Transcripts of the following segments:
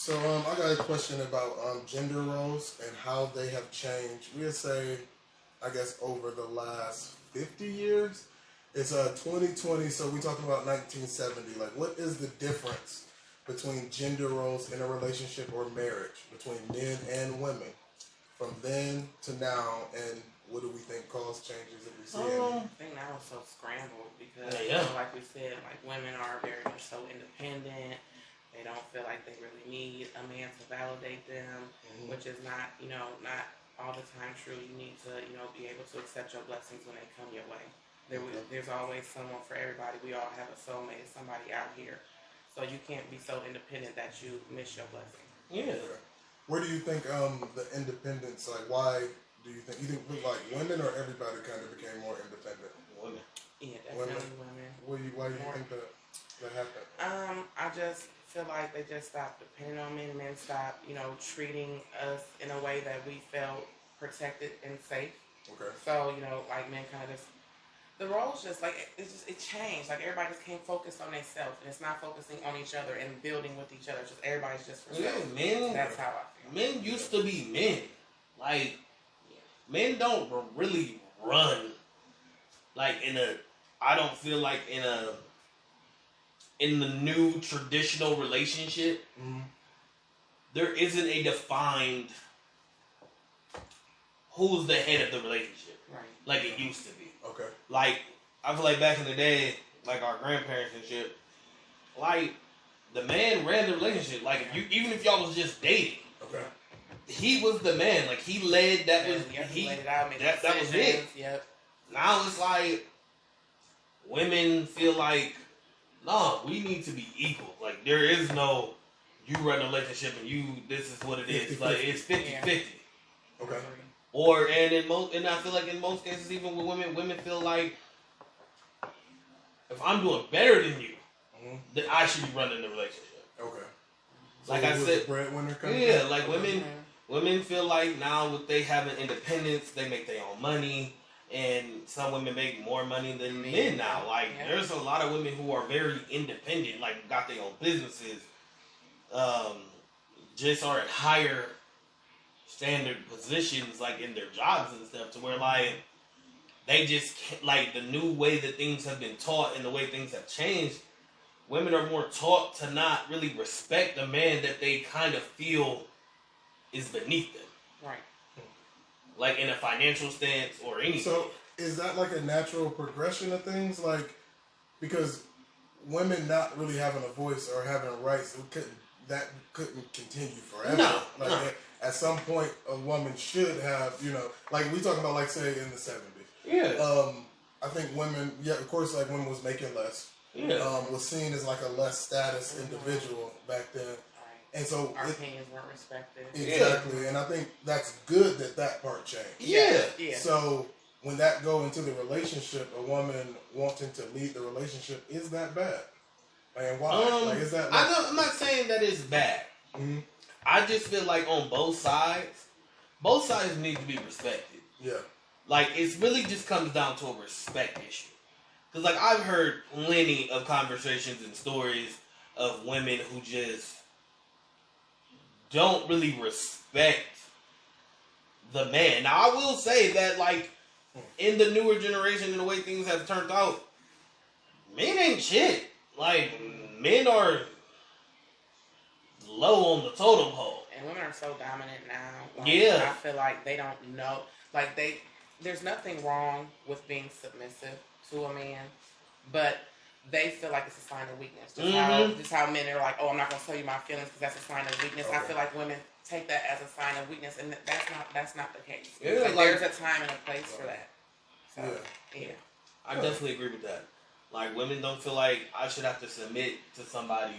So I got a question about gender roles and how they have changed. We'd say, I guess, over the last 50 years. It's 2020, so we're talking about 1970. Like, what is the difference between gender roles in a relationship or marriage between men and women from then to now, and what do we think cause changes if we see any? I think now it's so scrambled because, like we said, like women are very much so independent. They don't feel like they really need a man to validate them, which is not, not all the time true. You need to, be able to accept your blessings when they come your way. There's always someone for everybody. We all have a soulmate, somebody out here. So you can't be so independent that you miss your blessing. Yeah. Where do you think the independence, like why do you think like women or everybody kind of became more independent? Women. Yeah, definitely women. Why do you think that happened? I just feel like they just stopped depending on men. Men stopped, treating us in a way that we felt protected and safe. Okay. So, like men kind of just, the roles just like, it changed. Like everybody just can't focus on themselves and it's not focusing on each other and building with each other. Just everybody's just for self. Men. That's how I feel. Men used to be men. Like, men don't really run. Like I don't feel like in the new traditional relationship, there isn't a defined who's the head of the relationship, right? Like it used to be. Okay. Like I feel like back in the day, like our grandparents and shit, like the man ran the relationship. Like even if y'all was just dating, okay, he was the man. Like he led. That was he laid it out. That was it. Yep. Now it's like women feel like, no, we need to be equal. Like there is no you run a relationship and this is what it is. Like it's 50-50. Okay. And I feel like in most cases, even with women feel like if I'm doing better than you, then I should be running the relationship. Okay. So like I said, breadwinner like women feel like now with they having independence, they make their own money, and some women make more money than men now. Like there's a lot of women who are very independent, like got their own businesses, just are at higher standard positions, like in their jobs and stuff, to where like they just can't, like the new way that things have been taught and the way things have changed, women are more taught to not really respect the man that they kind of feel is beneath them, right? Like in a financial stance or anything. So is that like a natural progression of things, like because women not really having a voice or having rights, couldn't continue forever? No. At some point, a woman should have, like we talking about, like say in the 70s. Yeah. I think women, of course, like women was making less. Yeah. Was seen as like a less status individual back then, and so our opinions weren't respected. Exactly, and I think that's good that part changed. Yeah. So when that go into the relationship, a woman wanting to lead the relationship, is that bad? And why? Like, is that? I'm not saying that it's bad. Mm-hmm. I just feel like on both sides need to be respected. Yeah. Like, it really just comes down to a respect issue. Because, like, I've heard plenty of conversations and stories of women who just don't really respect the man. Now, I will say that, like, in the newer generation and the way things have turned out, men ain't shit. Like, men are low on the totem pole. And women are so dominant now. Like, yeah. I feel like they don't know. Like, there's nothing wrong with being submissive to a man, but they feel like it's a sign of weakness. Just how men are like, oh, I'm not going to tell you my feelings because that's a sign of weakness. Okay. I feel like women take that as a sign of weakness, and that's not the case. Yeah, like, there's a time and a place for that. So, yeah. I definitely agree with that. Like, women don't feel like I should have to submit to somebody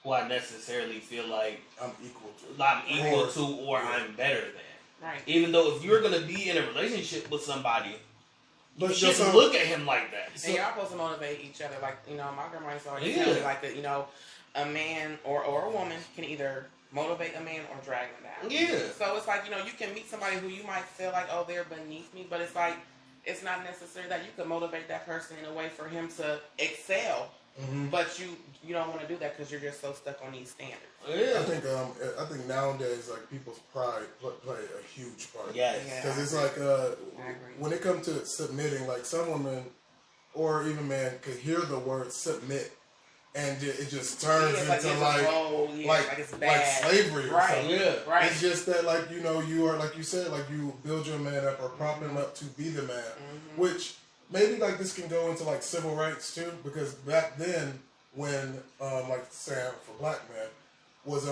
who I necessarily feel like I'm equal to, or I'm better than. Right. Even though if you're going to be in a relationship with somebody, you shouldn't look at him like that. And y'all supposed to motivate each other. Like, my grandma used to always tell me, like, a man or a woman can either motivate a man or drag him down. Yeah. So it's like, you can meet somebody who you might feel like, oh, they're beneath me, but it's like, it's not necessary that you could motivate that person in a way for him to excel. Mm-hmm. But you don't want to do that because you're just so stuck on these standards. Yeah. I think nowadays, like people's pride play a huge part. Yes. Because it's like when it comes to submitting, like some women or even men could hear the word submit, and it just turns into like slavery or something. Yeah. Right. It's just that, like, you know, you are, like you said, like you build your man up or prop him up to be the man, which maybe like this can go into like civil rights too, because back then when like Sam for black men was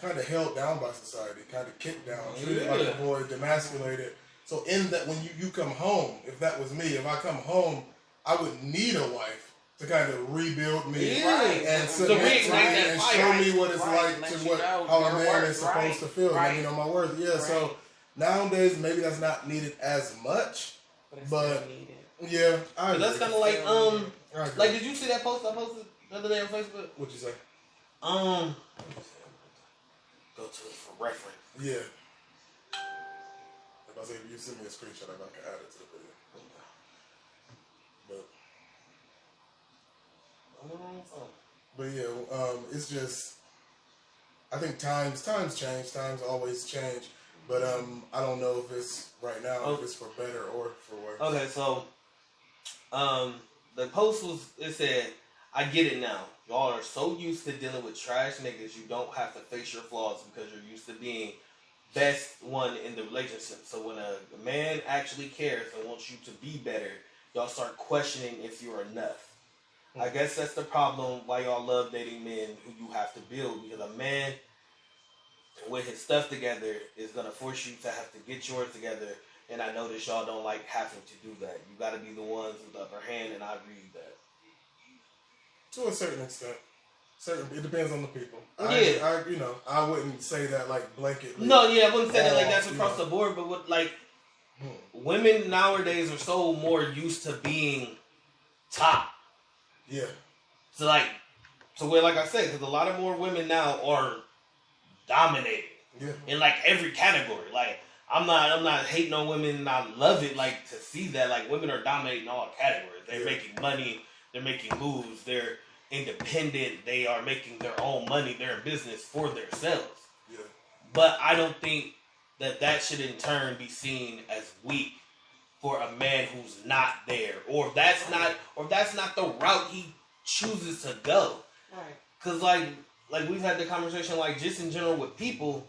kind of held down by society, kind of kicked down, treated like a boy, demasculated. So in that, when you come home, if that was me, if I come home, I would need a wife to kind of rebuild me and submit to me and show me what it's like to how a man is supposed to feel. Let me know my worth. Yeah. So nowadays maybe that's not needed as much, but yeah, that's kind of like did you see that post I posted the other day on Facebook? What'd you say? Go to it for reference. Yeah. If I say if you send me a screenshot, I can add it to the video. But yeah, it's just, I think times change, times always change. But I don't know if it's right now, if it's for better or for worse. Okay, so the post it said, I get it now. Y'all are so used to dealing with trash niggas, you don't have to face your flaws because you're used to being best one in the relationship. So when a man actually cares and wants you to be better, y'all start questioning if you're enough. I guess that's the problem why y'all love dating men who you have to build, because a man with his stuff together is going to force you to have to get yours together, and I notice y'all don't like having to do that. You got to be the ones with the upper hand, and I agree with that. To a certain extent. It depends on the people. Yeah. I wouldn't say that like blanketly. No, yeah, I wouldn't say that like that's across the board, but what, like, women nowadays are so more used to being top. Yeah. So where, like I said, because a lot of more women now are dominating in like every category. Like I'm not hating on women, and I love it. Like to see that like women are dominating all categories. They're making money. They're making moves. They're independent. They are making their own money. They're in business for themselves. Yeah. But I don't think that should in turn be seen as weak for a man who's not there, or if that's not the route he chooses to go. Right. Cause like we've had the conversation, like just in general with people,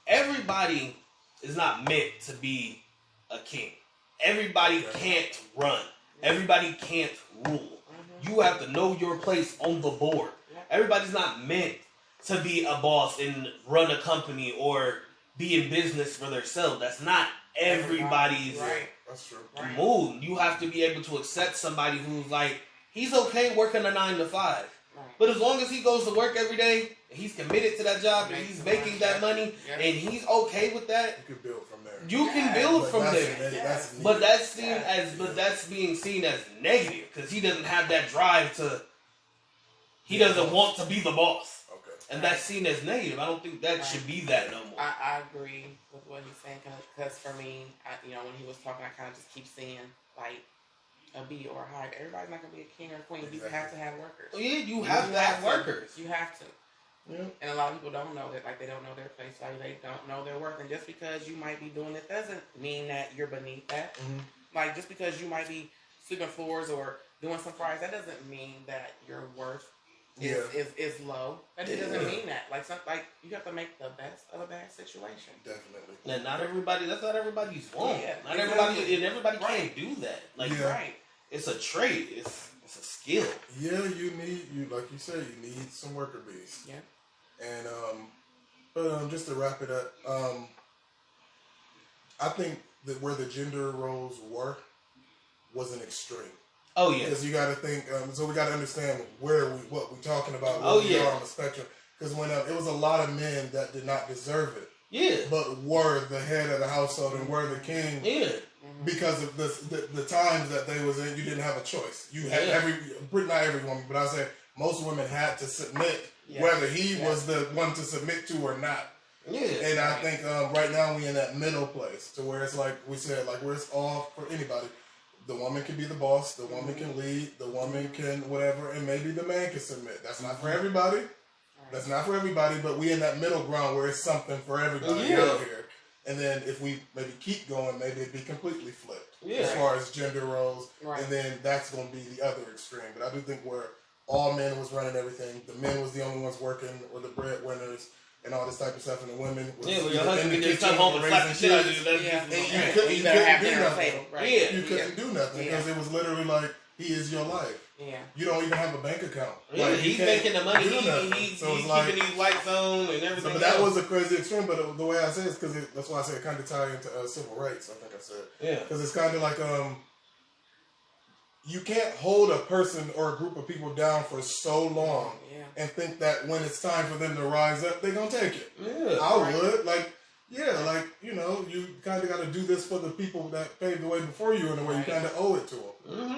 everybody is not meant to be a king. Everybody can't run. Everybody can't rule. You have to know your place on the board. Everybody's not meant to be a boss and run a company or be in business for themselves. That's not everybody's That's true. move. You have to be able to accept somebody who's like, he's okay working a 9 to 5. But as long as he goes to work every day, and he's committed to that job, and he's making that money, and he's okay with that, you can build from there. You can build from there. But that's being seen as negative because he doesn't have that drive to. He doesn't want to be the boss. Okay. And that's seen as negative. I don't think that should be that no more. I agree with what he's saying because for me, when he was talking, I kind of just keep seeing like a B or a high. Everybody's not gonna be a king or a queen. Exactly. You have to have workers. Yeah, you have to have workers. You have to. Yeah. And a lot of people don't know that, like they don't know their place, like they don't know their worth. And just because you might be doing it doesn't mean that you're beneath that. Mm-hmm. Like just because you might be sweeping floors or doing some fries, that doesn't mean that your worth is low. That doesn't mean that. Like you have to make the best of a bad situation. Definitely. And that's not everybody's want. Yeah, not everybody, and everybody can't do that. Like it's a trait. It's a skill. Yeah, like you said, you need some worker bees. Yeah. And but just to wrap it up, I think that where the gender roles was an extreme. Oh yeah. Because you got to think. So we got to understand what we're talking about. Where we are on the spectrum. Because when it was a lot of men that did not deserve it. Yeah. But were the head of the household and were the king. Yeah. Because of the times that they was in, you didn't have a choice. You had not every woman, but I say most women had to submit, whether he was the one to submit to or not. Yeah. And I think right now we in that middle place to where it's like we said, like where it's all for anybody. The woman can be the boss, the woman can lead, the woman can whatever, and maybe the man can submit. That's not for everybody. That's not for everybody, but we in that middle ground where it's something for everybody out here. And then if we maybe keep going, maybe it'd be completely flipped as far as gender roles. Right. And then that's going to be the other extreme. But I do think where all men was running everything, the men was the only ones working or the breadwinners and all this type of stuff, and the women was well, your husband can just come home and slap the shit out of you. You couldn't do nothing. Right? You couldn't do nothing because it was literally like, he is your life. Yeah. You don't even have a bank account. Yeah, like, he's making the money. He's keeping these lights on and everything. So, but that was a crazy extreme. But the way I say it is because that's why I say it kind of tie into civil rights. I think I said. Yeah. Because it's kind of like you can't hold a person or a group of people down for so long and think that when it's time for them to rise up, they're gonna take it. Yeah. I would you kind of got to do this for the people that paved the way before you in a way. You kind of owe it to them. Mm-hmm.